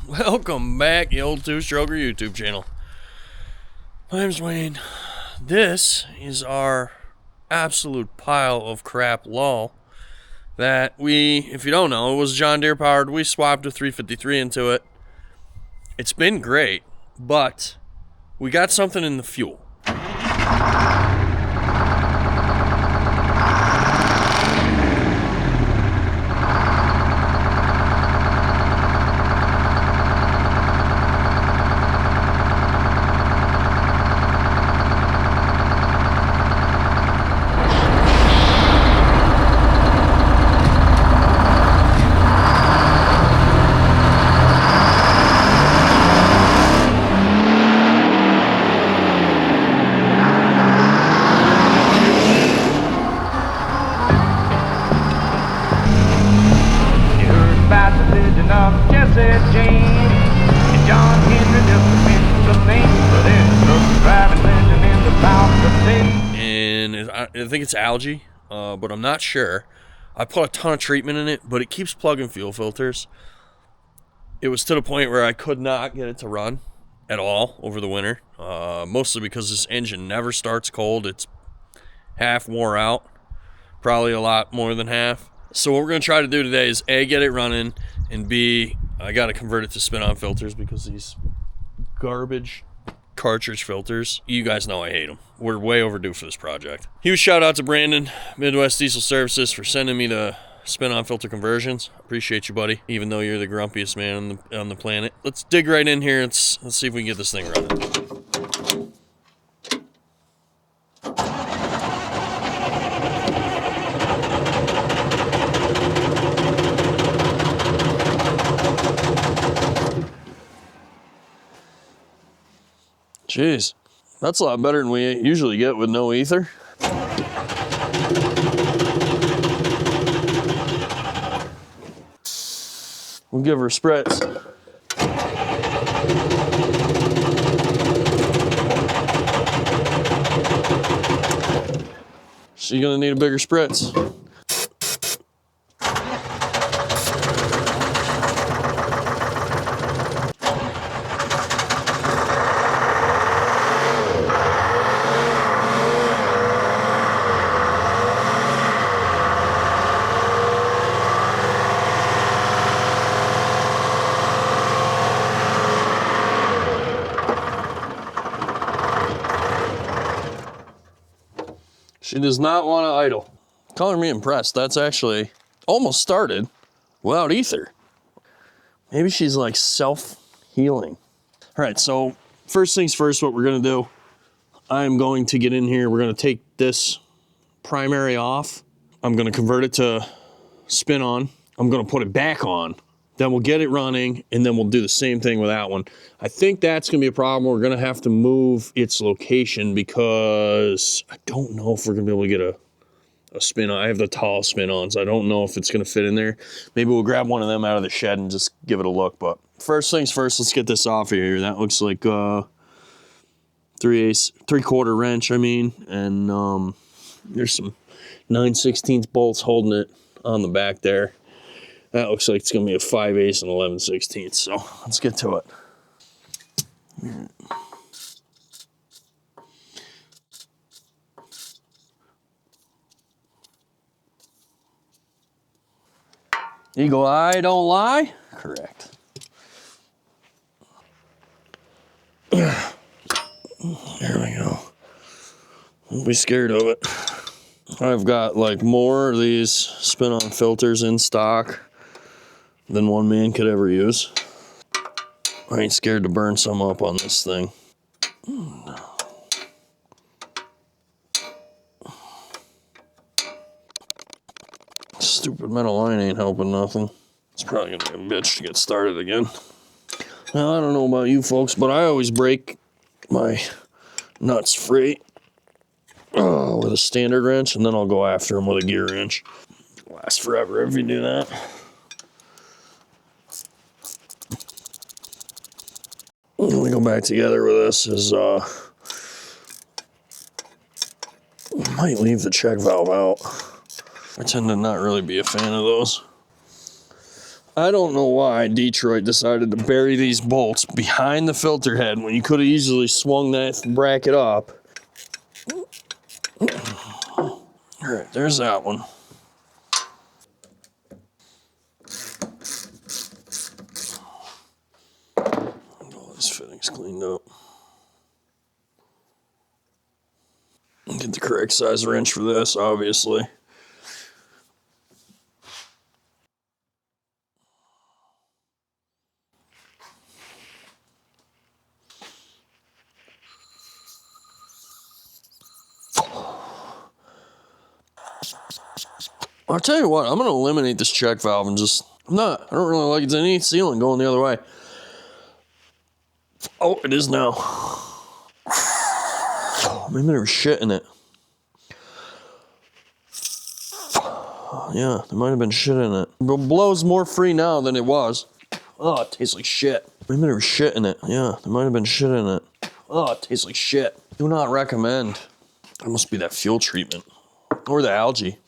Welcome back, the old two-stroker YouTube channel. My name's Wayne. This is our absolute pile of crap lull that if you don't know, it was John Deere powered. We swapped a 353 into it. It's been great, but we got something in the fuel. And I think it's algae, but I'm not sure. I put a ton of treatment in it, but it keeps plugging fuel filters. It was to the point where I could not get it to run at all over the winter, mostly because this engine never starts cold. It's half wore out, probably a lot more than half. So what we're going to try to do today is A, get it running, and B, I got to convert it to spin-on filters because these garbage cartridge filters, you guys know I hate them. We're way overdue for this project. Huge shout out to Brandon, Midwest Diesel Services, for sending me the spin-on filter conversions. Appreciate you, buddy, even though you're the grumpiest man on the planet. Let's dig right in here and let's see if we can get this thing running. Jeez, that's a lot better than we usually get with no ether. We'll give her spritz. She's gonna need a bigger spritz. She does not want to idle. Color me impressed. That's actually almost started without ether. Maybe she's like self-healing. All right, so first things first, what we're gonna do, I'm going to get in here. We're gonna take this primary off. I'm gonna convert it to spin on. I'm gonna put it back on. Then we'll get it running, and then we'll do the same thing with that one. I think that's gonna be a problem. We're gonna have to move its location because I don't know if we're gonna be able to get a spin on. I have the tall spin-ons. I don't know if it's gonna fit in there. Maybe we'll grab one of them out of the shed and just give it a look. But first things first, let's get this off of here. That looks like 3/4 wrench, and there's some 9/16 bolts holding it on the back there. That looks like it's going to be a 5/8 and 11/16. So let's get to it. Eagle eye don't lie? Correct. There we go. Don't be scared of it. I've got like more of these spin-on filters in stock than one man could ever use. I ain't scared to burn some up on this thing. Stupid metal line ain't helping nothing. It's probably gonna be a bitch to get started again. Now, I don't know about you folks, but I always break my nuts free with a standard wrench, and then I'll go after them with a gear wrench. Lasts forever if you do that. When we go back together with this is might leave the check valve out. I tend to not really be a fan of those. I don't know why Detroit decided to bury these bolts behind the filter head when you could have easily swung that bracket up. All right, there's that one. All these fittings cleaned up. Get the correct size wrench for this, obviously. I'll tell you what, I'm going to eliminate this check valve and just, I don't really like it. It needs sealing going the other way. Oh, it is now. Maybe there was shit in it. Yeah, there might have been shit in it. It blows more free now than it was. Oh, it tastes like shit. Maybe there was shit in it. Yeah, there might have been shit in it. Oh, it tastes like shit. Do not recommend. It must be that fuel treatment. Or the algae.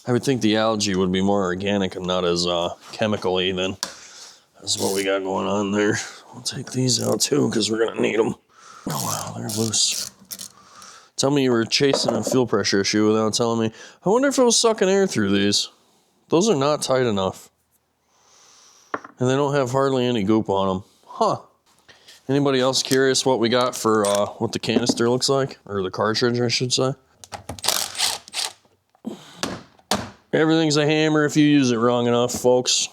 I would think the algae would be more organic and not as chemical-y than that's what we got going on there. I'll take these out too because we're going to need them. Oh, wow, they're loose. Tell me you were chasing a fuel pressure issue without telling me. I wonder if it was sucking air through these. Those are not tight enough. And they don't have hardly any goop on them. Huh. Anybody else curious what we got for what the canister looks like? Or the cartridge, I should say. Everything's a hammer if you use it wrong enough, folks.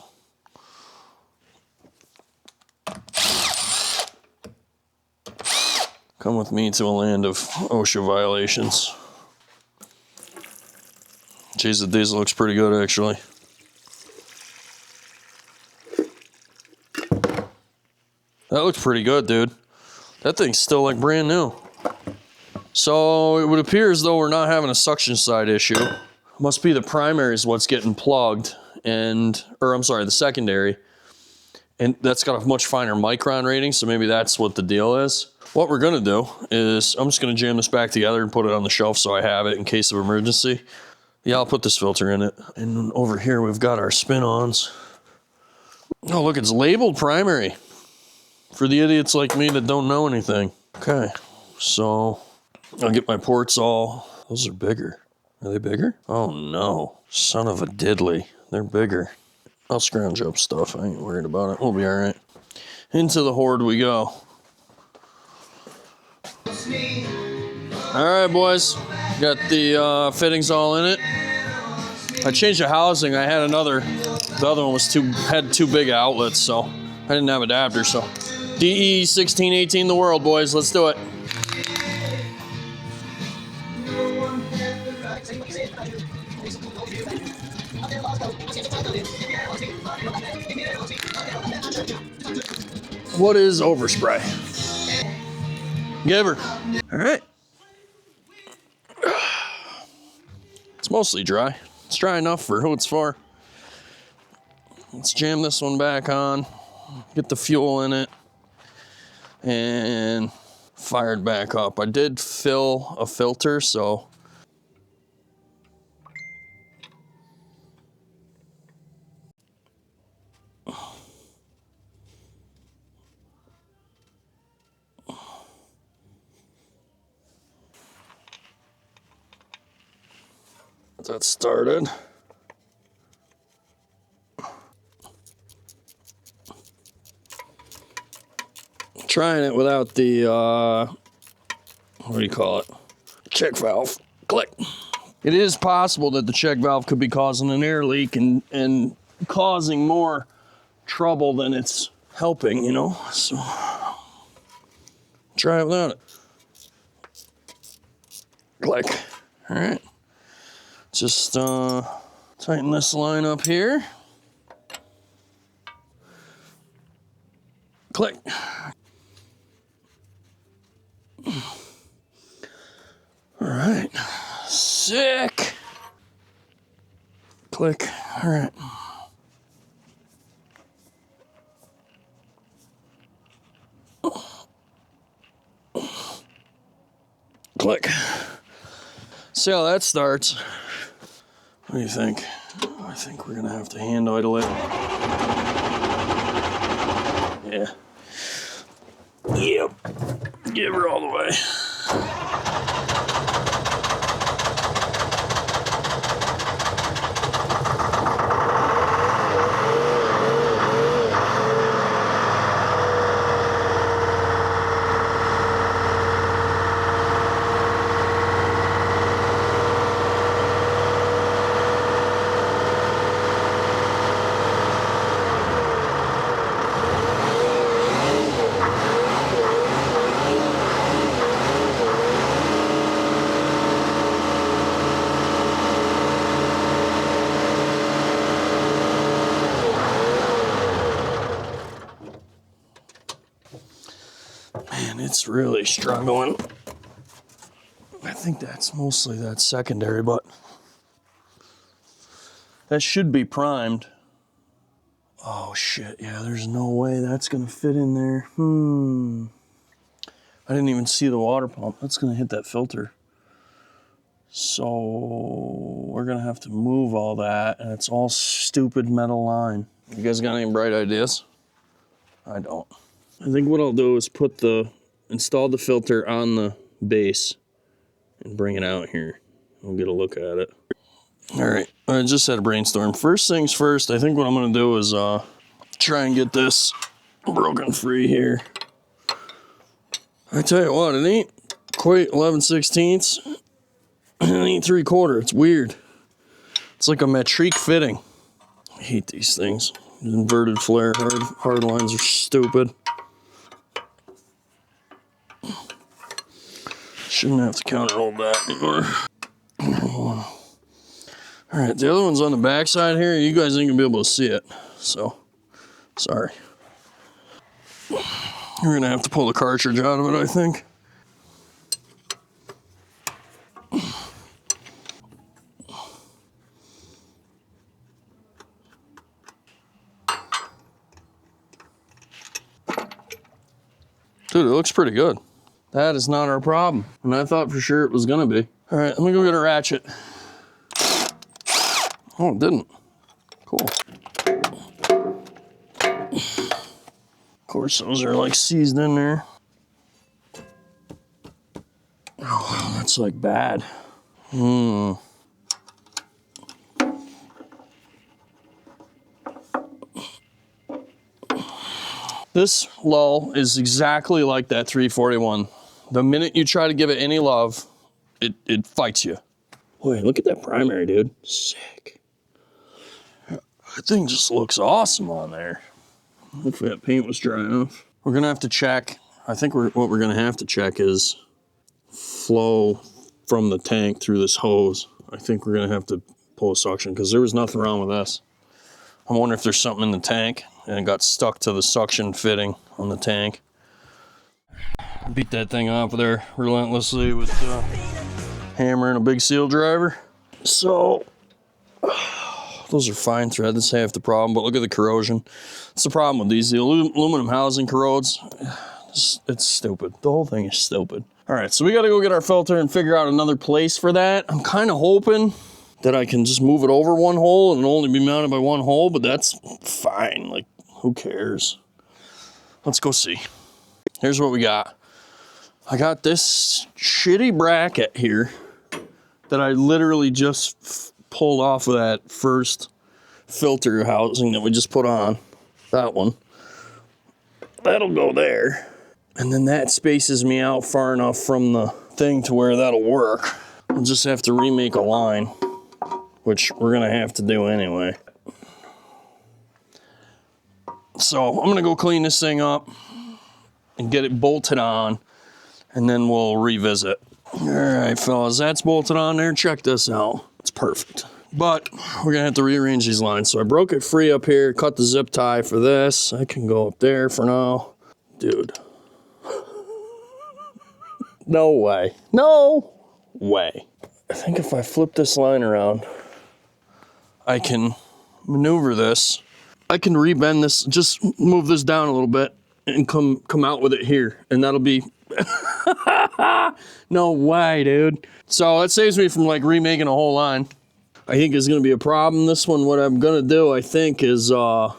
Come with me to a land of OSHA violations. Jeez, the diesel looks pretty good, actually. That looks pretty good, dude. That thing's still like brand new. So it would appear as though we're not having a suction side issue. Must be the primary is what's getting plugged, the secondary. And that's got a much finer micron rating, so maybe that's what the deal is. What we're gonna do is, I'm just gonna jam this back together and put it on the shelf so I have it in case of emergency. Yeah, I'll put this filter in it. And over here we've got our spin-ons. Oh, look, it's labeled primary. For the idiots like me that don't know anything. Okay, so I'll get my ports all, those are bigger. Are they bigger? Oh no, son of a diddly. They're bigger. I'll scrounge up stuff, I ain't worried about it. We'll be all right. Into the horde we go. All right, boys. Got the fittings all in it. I changed the housing. I had the other one was had too big outlets, so I didn't have adapters, so. DE 1618 the world, boys. Let's do it. What is overspray? Give her. All right. It's mostly dry. It's dry enough for who it's for. Let's jam this one back on. Get the fuel in it. And fire it back up. I did fill a filter, so. That started. Trying it without the, what do you call it? Check valve. Click. It is possible that the check valve could be causing an air leak and causing more trouble than it's helping, you know? So, try it without it. Click. All right. Just tighten this line up here. Click. All right. Sick. Click. All right. Click. See how that starts. What do you think? I think we're gonna have to hand idle it. Yeah. Yep. Give her all the way. Man, it's really struggling. I think that's mostly that secondary, but that should be primed. Oh shit, yeah, there's no way that's gonna fit in there. I didn't even see the water pump. That's gonna hit that filter. So we're gonna have to move all that, and it's all stupid metal line. You guys got any bright ideas? I don't. I think what I'll do is install the filter on the base and bring it out here. We'll get a look at it. All right, I just had a brainstorm. First things first, I think what I'm gonna do is try and get this broken free here. I tell you what, it ain't quite 11/16. It ain't 3/4. It's weird. It's like a metrique fitting. I hate these things. Inverted flare hard lines are stupid. Shouldn't have to counter hold that anymore. All right, the other one's on the back side here. You guys ain't gonna be able to see it, so sorry. You're gonna have to pull the cartridge out of it, I think. Dude, it looks pretty good. That is not our problem. And I thought for sure it was gonna be. All right, let me go get a ratchet. Oh, it didn't. Cool. Of course, those are like seized in there. Oh, that's like bad. This lull is exactly like that 341. The minute you try to give it any love, it fights you. Boy, look at that primary, dude. Sick. That thing just looks awesome on there. Hopefully that paint was dry enough. We're gonna have to check. I think what we're gonna have to check is flow from the tank through this hose. I think we're gonna have to pull a suction because there was nothing wrong with this. I wonder if there's something in the tank and it got stuck to the suction fitting on the tank. Beat that thing off of there relentlessly with a hammer and a big seal driver. So those are fine thread. That's half the problem, but look at the corrosion. It's the problem with these. The aluminum housing corrodes. It's stupid. The whole thing is stupid. All right, so we got to go get our filter and figure out another place for that. I'm kind of hoping that I can just move it over one hole and only be mounted by one hole, but that's fine. Like, who cares? Let's go see. Here's what we got. I got this shitty bracket here that I literally just pulled off of that first filter housing that we just put on. That one. That'll go there. And then that spaces me out far enough from the thing to where that'll work. We'll just have to remake a line, which we're gonna have to do anyway. So I'm gonna go clean this thing up and get it bolted on, and then we'll revisit. All right, fellas, that's bolted on there. Check this out. It's perfect. But we're gonna have to rearrange these lines. So I broke it free up here, cut the zip tie for this. I can go up there for now. Dude. No way. No way. I think if I flip this line around, I can maneuver this. I can rebend this, just move this down a little bit and come out with it here. And that'll be, no way, dude. So that saves me from like remaking a whole line. I think is going to be a problem. This one, what I'm going to do, I think, is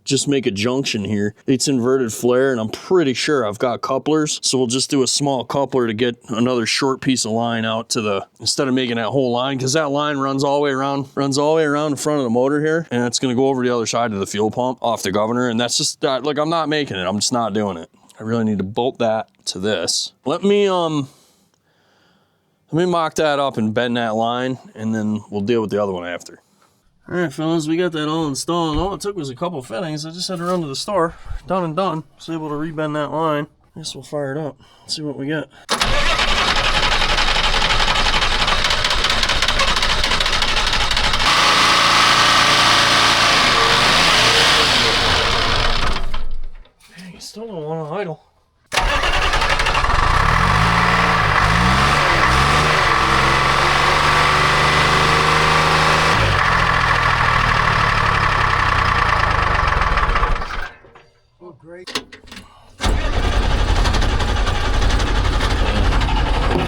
just make a junction here. It's inverted flare, and I'm pretty sure I've got couplers. So we'll just do a small coupler to get another short piece of line out to the, instead of making that whole line, because that line runs all the way around the front of the motor here, and it's going to go over the other side of the fuel pump off the governor, and that's just, like, I'm not making it. I'm just not doing it. I really need to bolt that to this. Let me mock that up and bend that line, and then we'll deal with the other one after. All right, fellas, we got that all installed. All it took was a couple fittings. I just had to run to the store. Done and done. Was able to rebend that line. I guess we'll fire it up. See what we get. Dang, you still don't want to idle.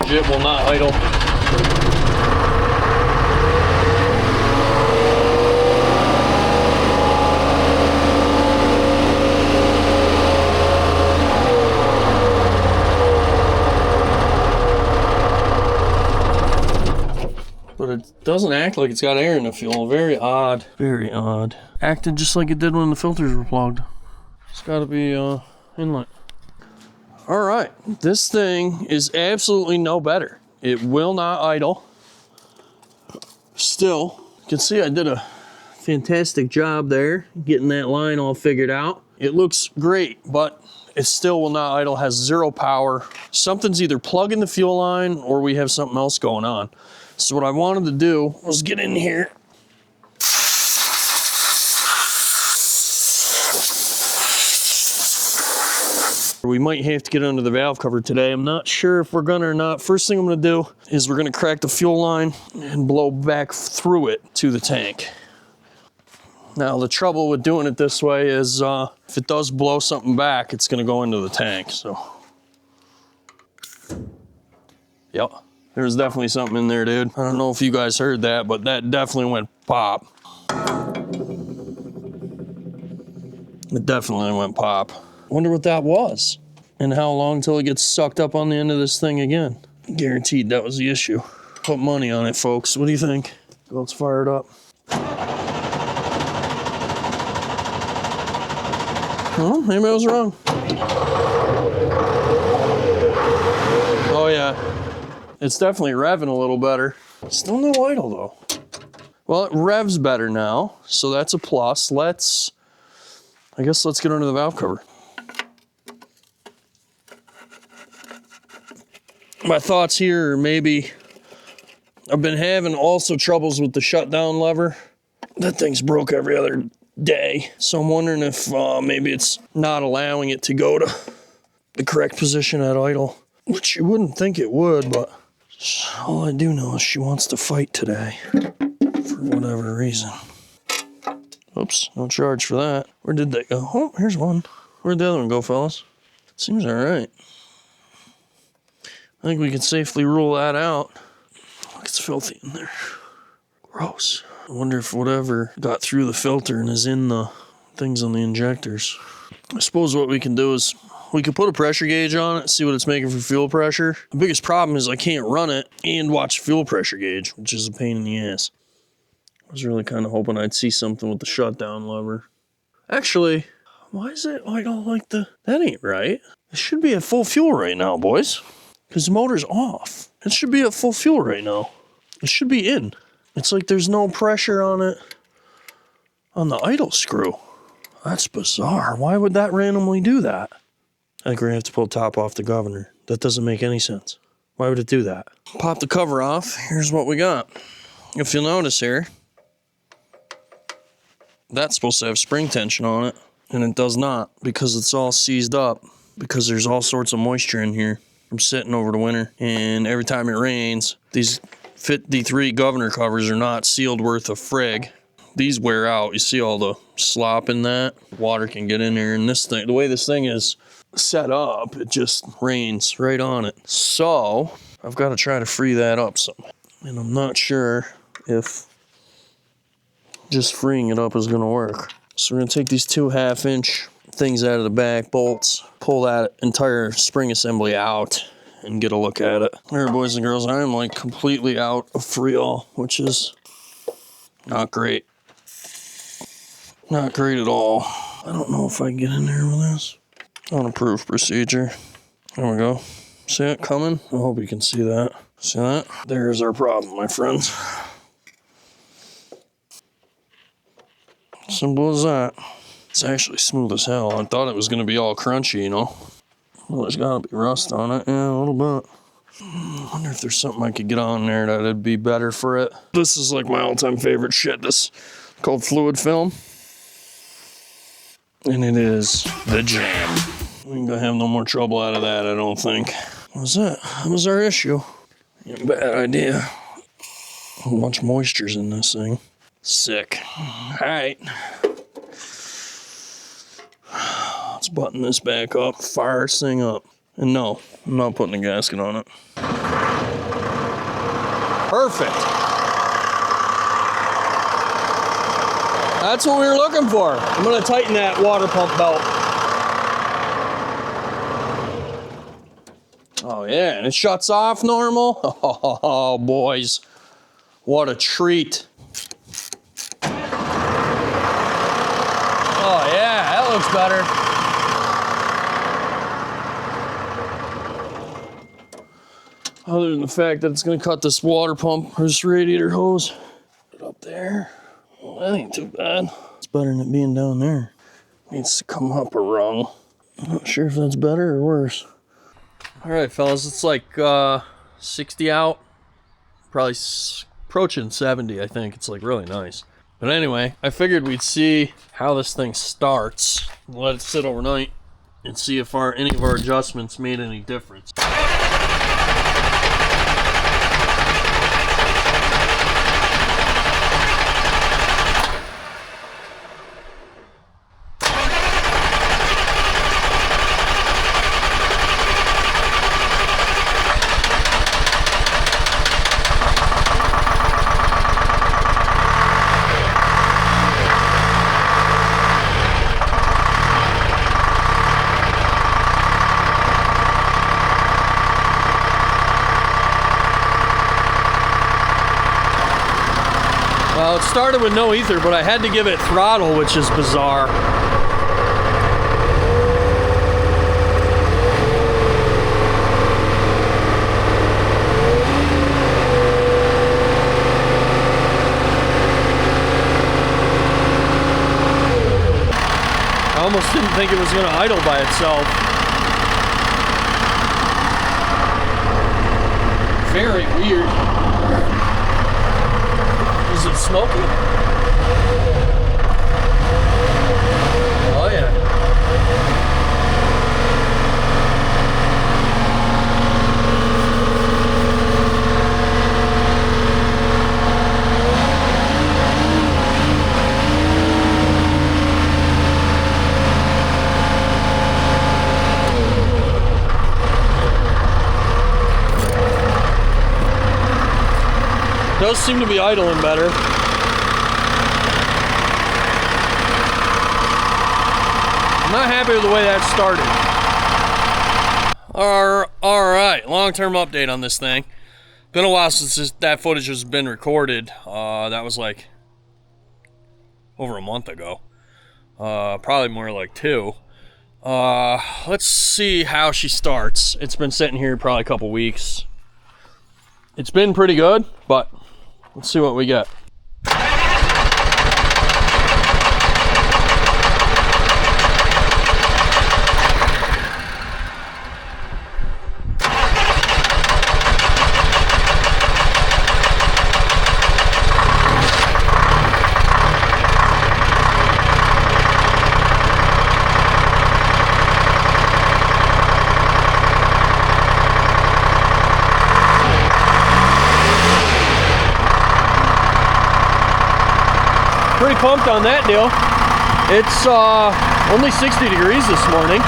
Jit will not idle. But it doesn't act like it's got air in the fuel. Very odd. Very odd. Acted just like it did when the filters were plugged. It's got to be inlet. All right, this thing is absolutely no better. It will not idle. Still, you can see I did a fantastic job there getting that line all figured out. It looks great, but it still will not idle, has zero power. Something's either plugging the fuel line or we have something else going on. So what I wanted to do was get in here. We might have to get under the valve cover today. I'm not sure if we're gonna or not. First thing I'm gonna do is we're gonna crack the fuel line and blow back through it to the tank. Now the trouble with doing it this way is if it does blow something back, it's gonna go into the tank, so. Yep, there's definitely something in there, dude. I don't know if you guys heard that, but that definitely went pop. It definitely went pop. Wonder what that was and how long until it gets sucked up on the end of this thing again. Guaranteed that was the issue. Put money on it, folks. What do you think? Let's fire it up. Oh, maybe I was wrong. Oh yeah, it's definitely revving a little better. Still no idle though. Well, it revs better now, so that's a plus. I guess let's get under the valve cover. My thoughts here are maybe I've been having also troubles with the shutdown lever. That thing's broke every other day. So I'm wondering if maybe it's not allowing it to go to the correct position at idle, which you wouldn't think it would, but all I do know is she wants to fight today for whatever reason. Oops, no charge for that. Where did they go? Oh, here's one. Where'd the other one go, fellas? Seems all right. I think we can safely rule that out. Look, it's filthy in there. Gross. I wonder if whatever got through the filter and is in the things on the injectors. I suppose what we can do is we could put a pressure gauge on it, see what it's making for fuel pressure. The biggest problem is I can't run it and watch fuel pressure gauge, which is a pain in the ass. I was really kind of hoping I'd see something with the shutdown lever. Actually, why is it idle like the... That ain't right. It should be at full fuel right now, boys. Because the motor's off. It should be at full fuel right now. It should be in. It's like there's no pressure on it on the idle screw. That's bizarre. Why would that randomly do that? I think we're going to have to pull the top off the governor. That doesn't make any sense. Why would it do that? Pop the cover off. Here's what we got. If you'll notice here, that's supposed to have spring tension on it, and it does not because it's all seized up because there's all sorts of moisture in here from sitting over the winter. And every time it rains, these 53 governor covers are not sealed worth a frig. These wear out. You see all the slop in that? Water can get in there, and this thing, the way this thing is set up, it just rains right on it. So I've got to try to free that up some. And I'm not sure if just freeing it up is gonna work. So we're gonna take these 2 1/2-inch things out of the back bolts, pull that entire spring assembly out, and get a look at it. All right, boys and girls, I am like completely out of freon, which is not great. Not great at all. I don't know if I can get in there with this. Unapproved procedure. There we go. See it coming? I hope you can see that. See that? There's our problem, my friends. Simple as that. It's actually smooth as hell. I thought it was going to be all crunchy, you know. Well, there's got to be rust on it. Yeah, a little bit. I wonder if there's something I could get on there that'd be better for it. This is like my all-time favorite shit. This called fluid film. And it is the jam. We ain't gonna have no more trouble out of that, I don't think. What was that? That was our issue. Ain't a bad idea. A bunch of moisture's in this thing. Sick. Alright. Let's button this back up, fire this thing up. And no, I'm not putting a gasket on it. Perfect. That's what we were looking for. I'm gonna tighten that water pump belt. Oh yeah, and it shuts off normal. Oh, boys, what a treat. Oh yeah, that looks better. Other than the fact that it's gonna cut this water pump or this radiator hose. Put it up there. Well, that ain't too bad. It's better than it being down there. Needs to come up a rung. I'm not sure if that's better or worse. All right, fellas, it's like 60 out. Probably approaching 70, I think. It's like really nice. But anyway, I figured we'd see how this thing starts. Let it sit overnight and see if any of our adjustments made any difference. Well, it started with no ether, but I had to give it throttle, which is bizarre. I almost didn't think it was going to idle by itself. Very weird. Is it smoky? Oh yeah. Does seem to be idling better. I'm not happy with the way that started. Alright, long-term update on this thing. Been a while since that footage has been recorded. That was like over a month ago. Probably more like 2. Let's see how she starts. It's been sitting here probably a couple weeks. It's been pretty good, but let's see what we get. Pretty pumped on that deal. It's only 60 degrees this morning.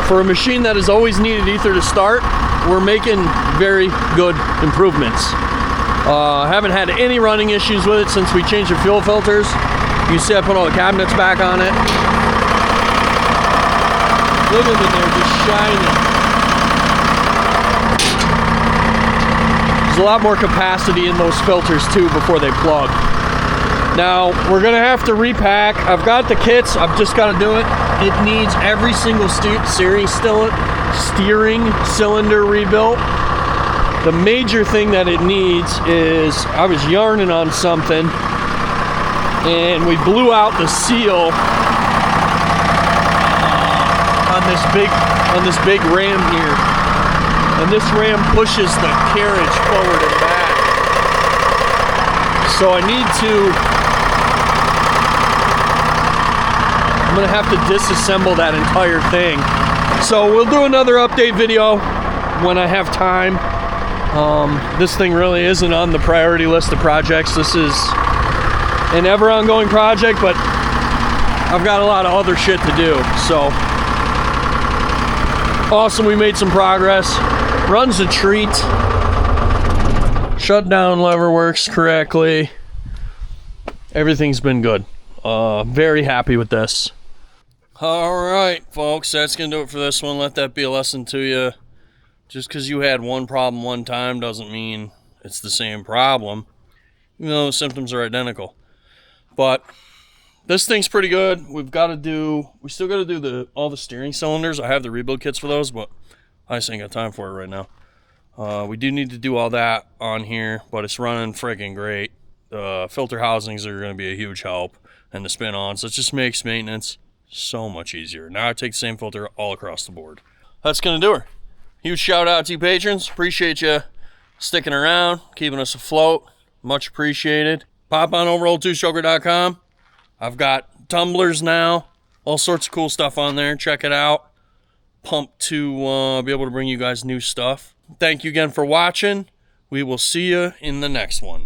For a machine that has always needed ether to start, we're making very good improvements. Haven't had any running issues with it since we changed the fuel filters. You see I put all the cabinets back on it. Look at them, they're just shining. There's a lot more capacity in those filters too before they plug. Now, we're gonna have to repack. I've got the kits, I've just gotta do it. It needs every single steering cylinder rebuilt. The major thing that it needs is, I was yarning on something and we blew out the seal on this big ram here. And this ram pushes the carriage forward and back. So I'm gonna have to disassemble that entire thing. So we'll do another update video when I have time. This thing really isn't on the priority list of projects. This is an ever ongoing project, but I've got a lot of other shit to do. So awesome, we made some progress. Runs a treat. Shutdown lever works correctly. Everything's been good. Very happy with this. All right, folks, that's gonna do it for this one. Let that be a lesson to you. Just because you had one problem one time doesn't mean it's the same problem, even though the symptoms are identical. But this thing's pretty good. We still got to do all the steering cylinders. I have the rebuild kits for those, but I just ain't got time for it right now. We do need to do all that on here, but it's running freaking great. The filter housings are going to be a huge help, and the spin-ons. So it just makes maintenance so much easier. Now I take the same filter all across the board. That's going to do her. Huge shout out to you patrons. Appreciate you sticking around, keeping us afloat. Much appreciated. Pop on over old2stroker.com. I've got tumblers now. All sorts of cool stuff on there. Check it out. Pumped to be able to bring you guys new stuff. Thank you again for watching. We will see you in the next one.